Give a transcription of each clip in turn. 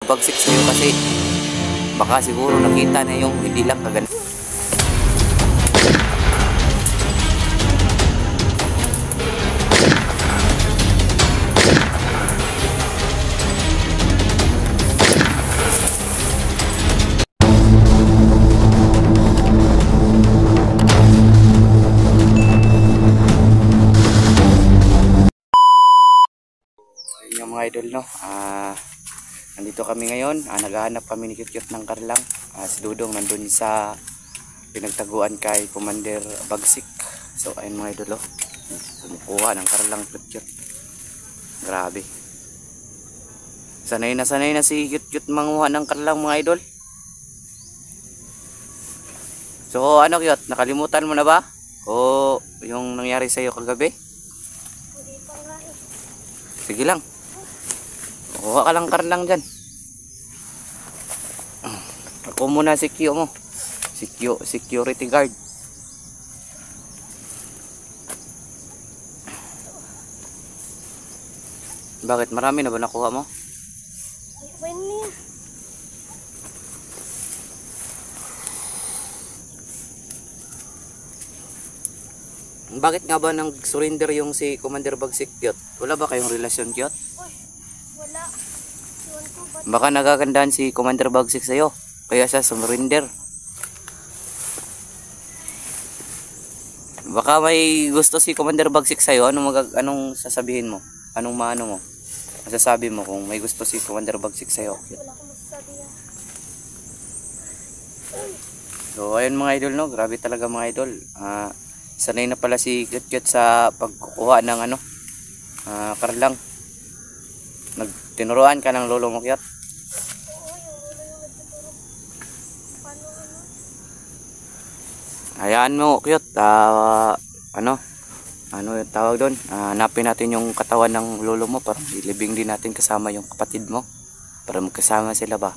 bagsik sa'yo kasi baka siguro nakita na yung hindi lang kaganda. Yung mga idol, no, nandito kami ngayon, naghahanap kami ni Cute ng Karlang. Si Dudong nandun sa pinagtaguan kay Commander Bagsik. So ayun mga idol, kumukuha ng Karlang Cute. Grabe, sanay na si Cute manguha ng Karlang mga idol. So ano Cute, nakalimutan mo na ba o yung nangyari sa'yo kagabi? Sige lang, kuha ka lang Karlang dyan. Ako muna si Q mo, security guard. Bakit, marami na ba nakuha mo? Bakit nga ba nang surrender yung si Commander Bagsik, Cute? Wala ba kayong relasyon, Cute? Wala. Baka nagagandahan si Commander Bagsik sa'yo, kaya siya surrender. Baka may gusto si Commander Bagsik sa'yo. Anong sasabihin mo? Anong maano mo? Masasabi mo kung may gusto si Commander Bagsik sa'yo? Wala akong masasabi yan. So ayun mga idol, no, grabe talaga mga idol. Sanay na pala si Cute sa pagkukuha ng Karlang. Tinuruan ka ng lolo mo, Cute? Oo, yung nagtuturo. Paano Hayaan mo, Cute. Ano yung tawag doon? Hanapin natin yung katawan ng lolo mo para ilibing din natin kasama yung kapatid mo. Para magkasama sila ba?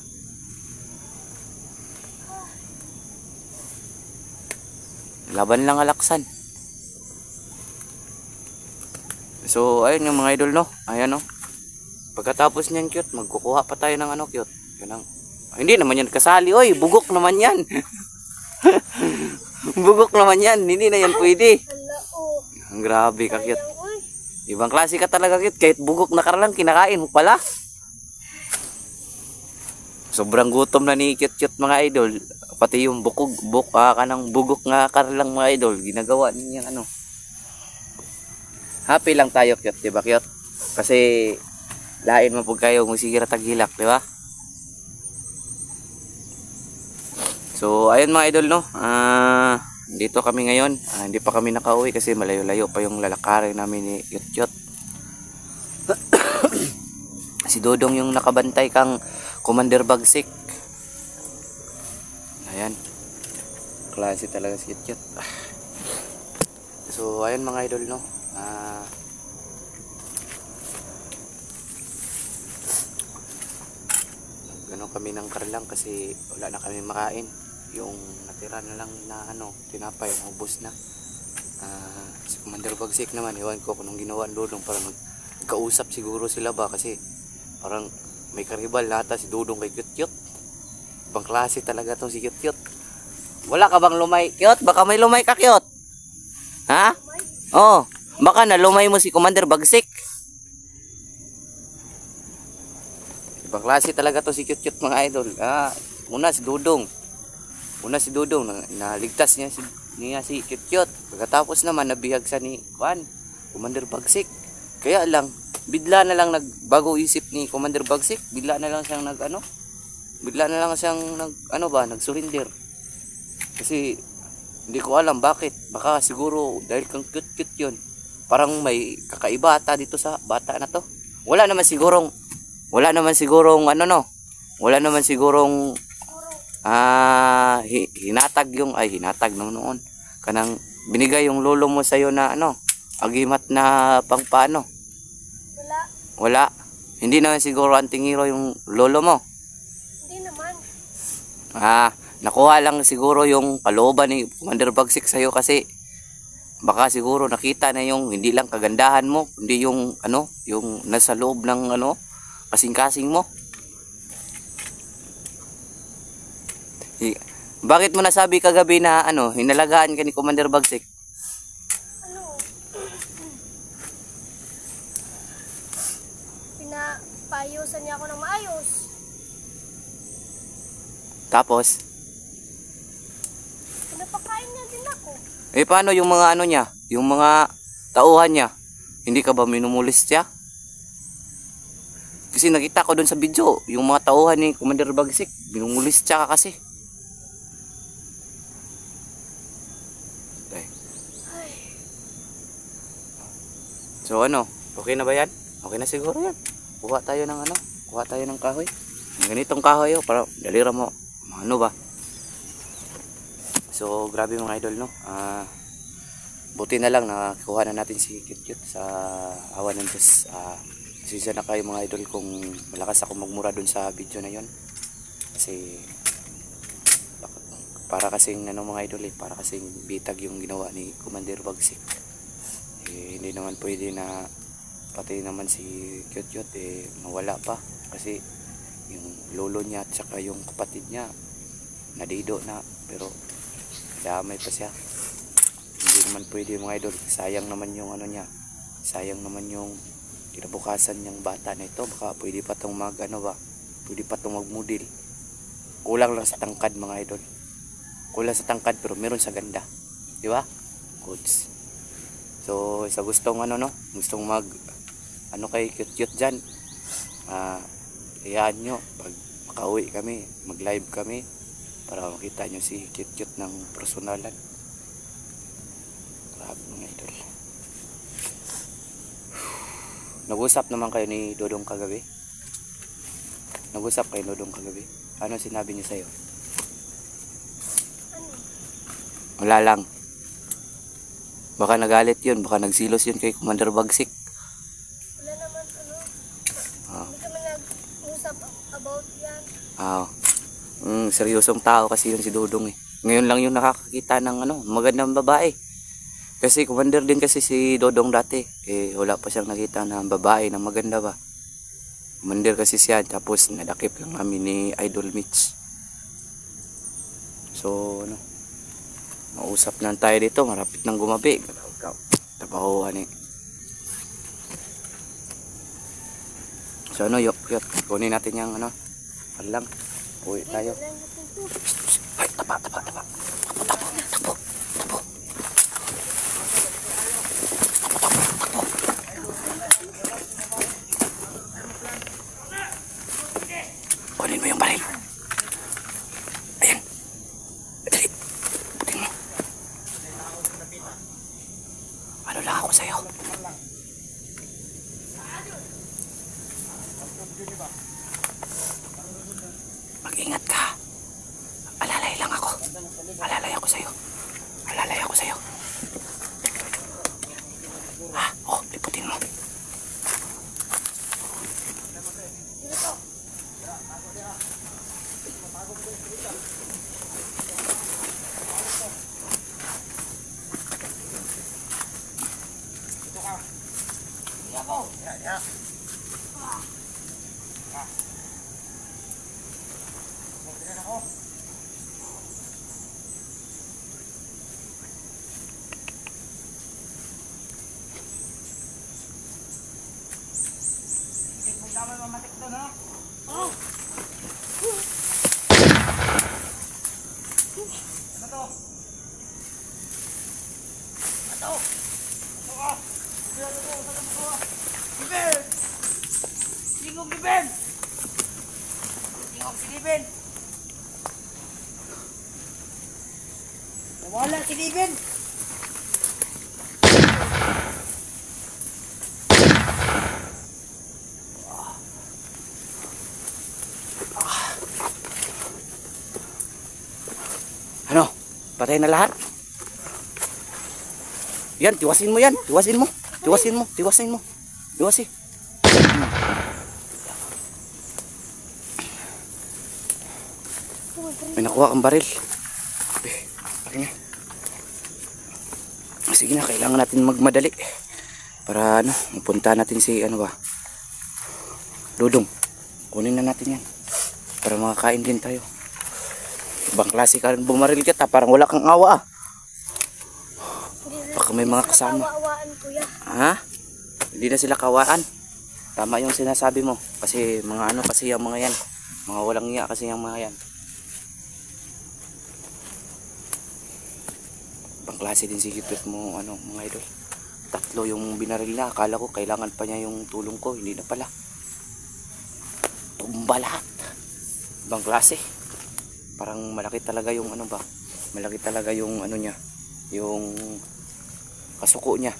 Laban lang alaksan. So ayun yung mga idol, no. Ayan, no. Pagkatapos niyan, Cute, magkukuha pa tayo ng Cute. Yan ang... hindi naman yan kasali, oy, bugok naman yan. Bugok naman yan, hindi na yan pwede. Ang grabe ka, Cute. Ibang klase ka talaga, Cute. Kahit bugok na Karlang, kinakain mo pala. Sobrang gutom na ni Cute mga idol. Pati yung kanang bugok nga Karlang mga idol, ginagawa niya happy lang tayo, Cute, diba, Cute? Kasi lain mo po kayo musigira taghilak, diba? So ayun mga idol, no, dito kami ngayon. Hindi pa kami nakauwi kasi malayo-layo pa yung lalakarin namin ni Cute. Si Dodong yung nakabantay kang Commander Bagsik. Ayan, klase talaga si Cute. So ayun mga idol, no, gano'n kami ng Karlang kasi wala na kami makain. Yung natira na lang na tinapay, ubos na. Si Commander Bagsik naman, iwan ko kung anong ginawa Dodong, parang nagkausap siguro sila ba kasi parang may karibal nata si Dodong kay Cute. Ibang klase talaga to si Cute. Wala ka bang lumay, Cute? Baka may lumay ka, Cute. Ha? Oh, baka na lumay mo si Commander Bagsik. Ibang klase talaga to si Cute mga idol. Una si Dodong. Naligtas niya si Cute. Pagkatapos naman nabihag sa ni Commander Bagsik. Kaya lang bigla na lang nagbago isip ni Commander Bagsik. Bigla na lang siyang nag-surrender. Kasi hindi ko alam bakit. Baka siguro dahil kang Cute yun. Parang may kakaiba ata dito sa bata na to. Wala naman sigurong hinatag noon kanang binigay yung lolo mo sa'yo na agimat na pangpaano. Wala. Hindi naman siguro anting-hero yung lolo mo. Hindi naman. Nakuha lang siguro yung kalooban ni Commander Bagsik sa'yo kasi baka siguro nakita na yung hindi lang kagandahan mo, hindi yung yung nasa loob ng kasing-kasing mo. Bakit mo nasabi kagabi na ano, hinalagaan ka ni Commander Bagsik? Ano? Pinapaayusan niya ako ng maayos. Tapos, Pinapakain niya din ako. paano yung mga ano niya? Yung mga tauhan niya? Hindi ka ba minumulis siya? Kasi nakita ko doon sa video, yung mga tauhan ni Commander Bagsik, minumulis siya ka kasi. Ay, So ano, okay na ba yan? Okay na siguro yan. Kuha tayo ng ano, kuha tayo ng kahoy. Yung ganitong kahoy para dalira mo. Ano ba? So grabe mga idol no. Buti na lang nakuha na natin si Cute sa awan ng Diyos. Sisa na kayo mga idol kung malakas ako magmura dun sa video na yon. Kasi para kasing ano mga idol para kasing bitag yung ginawa ni Commander Bagsik. Hindi naman pwede na pati naman si Cute mawala pa kasi yung lolo niya at saka yung kapatid niya nadido na pero damay pa siya. Hindi naman pwede mga idol, sayang naman yung ano niya, sayang naman yung kinabukasan niyang bata na ito. Baka pwede pa itong pwede pa itong magmodel. Kulang lang sa tangkad mga idol, kulang sa tangkad pero meron sa ganda, di ba? Goods. So sa gustong gustong mag kay Cute dyan, iyaan nyo pag makauwi kami, mag live kami para makita nyo si Cute ng personalan. Grabe mga idol. Nag-usap naman kayo ni Dodong kagabi? Nag-usap kayo ni Dodong kagabi? Ano sinabi niya sa'yo? ano? Wala lang. Baka nagalit yun, baka nagsilos yun kay Commander Bagsik. Wala naman Hindi kami nag-usap about yan. Seryosong tao kasi yun si Dodong Ngayon lang yung nakakakita ng magandang babae. Kasi commander din kasi si Dodong dati. Wala pa siyang nakita ng babae na maganda ba. Commander kasi siya. Tapos nadakip lang namin ni Idol Mitch. So mausap na tayo dito. Marapit nang gumabi. Tapahuan So yuk. Kunin natin yung palang. Uwi tayo. Ay, tapa. Takbo. Kunin mo yung baril. Ayan. Dali. Putin mo. Ano lang ako sa'yo? Mag-ingat ka. Alalay lang ako. Alalay ako sa'yo. Alalay ako sa'yo. Liputin mo. Wala si Steven. Ano? Patay na lahat? Yan, tiwasin mo yan. Tiwasin mo. Tiwasin. May nakuha kang baril. Sige na, kailangan natin magmadali para mapunta natin si Dodong. Kunin na natin yan para makakain din tayo. Ibang klase ka rin bumaril kita, parang wala kang awa ah. Hindi Baka may mga kasama. Kawa-awaan, kuya. Ha? Hindi na sila kawaan. Tama yung sinasabi mo. Kasi mga ano kasi yung mga yan. Mga walang iya kasi yung mga yan. Ibang klase din si Cute mo ano mga idol. 3 yung binaril na. Akala ko kailangan pa niya yung tulong ko. Hindi na pala. Tumba lahat. Ibang klase. Parang malaki talaga yung ano ba. Malaki talaga yung ano niya. Yung kasuko niya.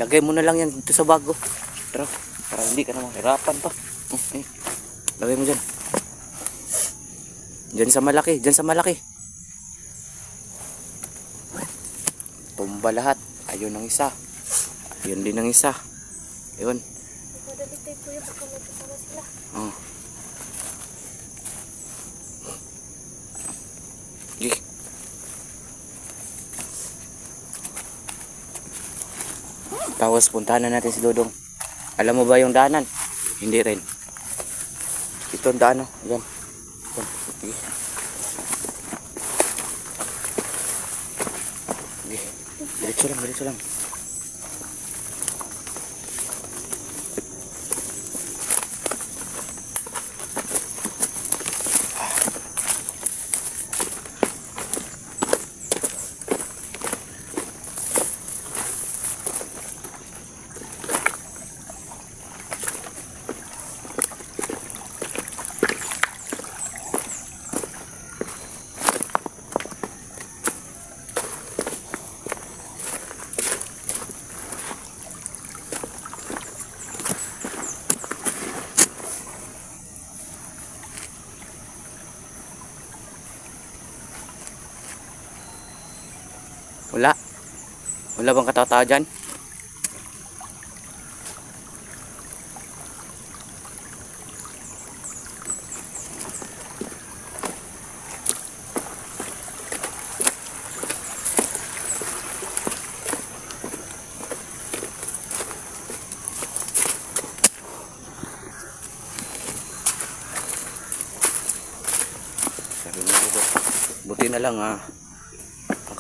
Lagay mo na lang yan dito sa bago. Tara. Para hindi ka na mahirapan pa. Lagay mo dyan. Dyan sa malaki. Dyan sa malaki. Tumba lahat. Ayun ang isa. Ayun din ang isa. Ayun. Madali tayo, kuya. Baka may kasama sila. Oh. Sige. Tapos puntahan na natin si Dodong. Alam mo ba yung daanan? Hindi rin. Ito ang daan. Yan. Yan. Sige. Sige. Diretso lang, diretso lang. Wala. Wala bang katawa-tawa dyan? Sabi mo dito. Buti na lang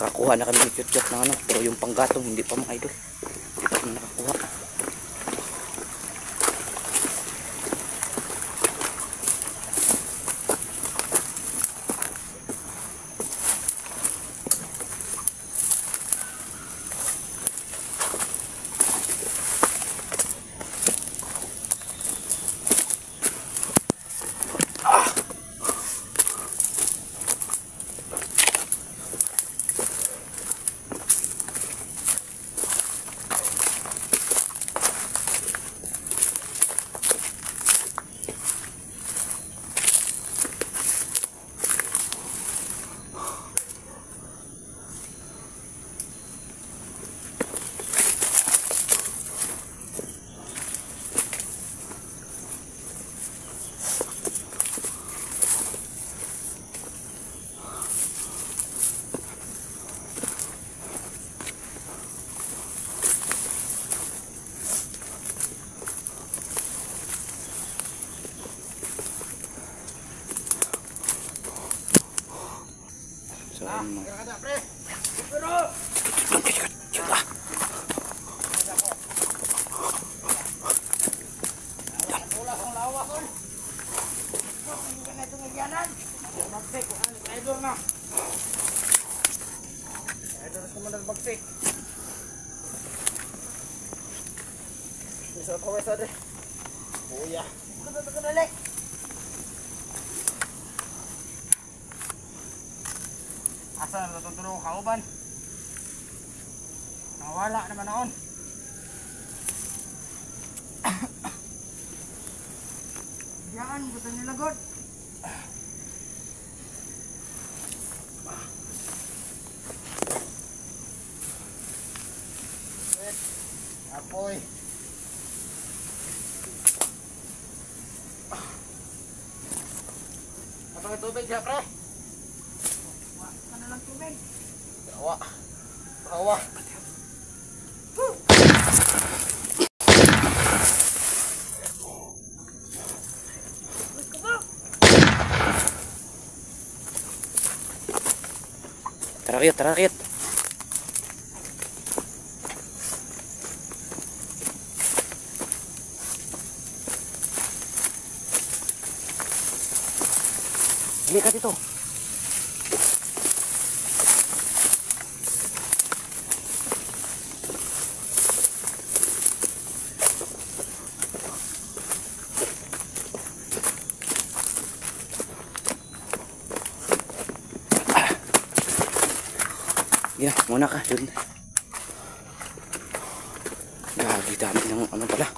nakakuha na kami ni Cute ng ano, pero yung panggatong hindi pa mga idol. Hindi pa kami nakakuha. So, ayun mo. Asa na natutulong ko kauban? Nawala naman naon. Diyan, butan nila god. Apoy. Apa tubig siya, pre? Ano lang tubig? Awa. Awa. Tara Kyot, tara Kyot. Hindi ka dito. Yeah, muna ka dun. Gagi, dami ng ano pala.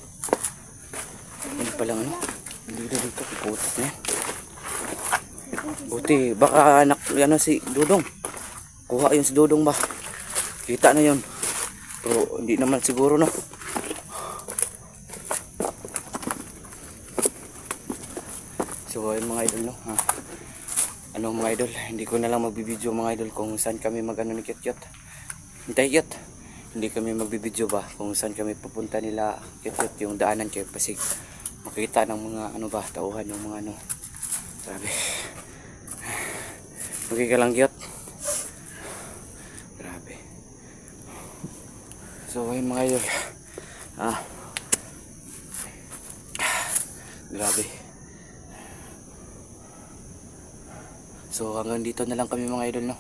Ano pala ano? Hindi na dito, puputot na yan. Buti, baka anak ano si Dudong. Kuha yun si Dudong ba? Kita na yun. Pero hindi naman siguro no. So ayun mga idol no. Ha? Ano mga idol, hindi ko na lang magbibideo mga idol kung saan kami magano ni Kyot. Hintay Kyot. Hindi kami magbibideo ba kung saan kami pupunta nila Kyot yung daanan kay Pasig. Makita ng mga ano ba, tauhan yung mga ano. Grabe. Okay ka lang Kyot. Grabe. So ayun mga idol. Grabe. So hanggang dito na lang kami mga idol no.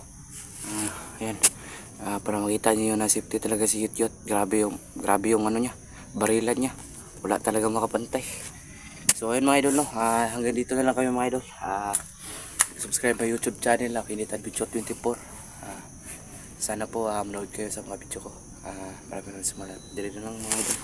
Ayan. Para makita niyo na safety talaga si Kyot. Grabe yung ano niya, barilan niya. Wala talaga makapantay. So ayun mga idol no. Hanggang dito na lang kami mga idol. Subscribe my YouTube channel na Kinit Adventure 24. Sana po manood kayo sa mga video ko. Maraming salamat. Dito na lang mga idol.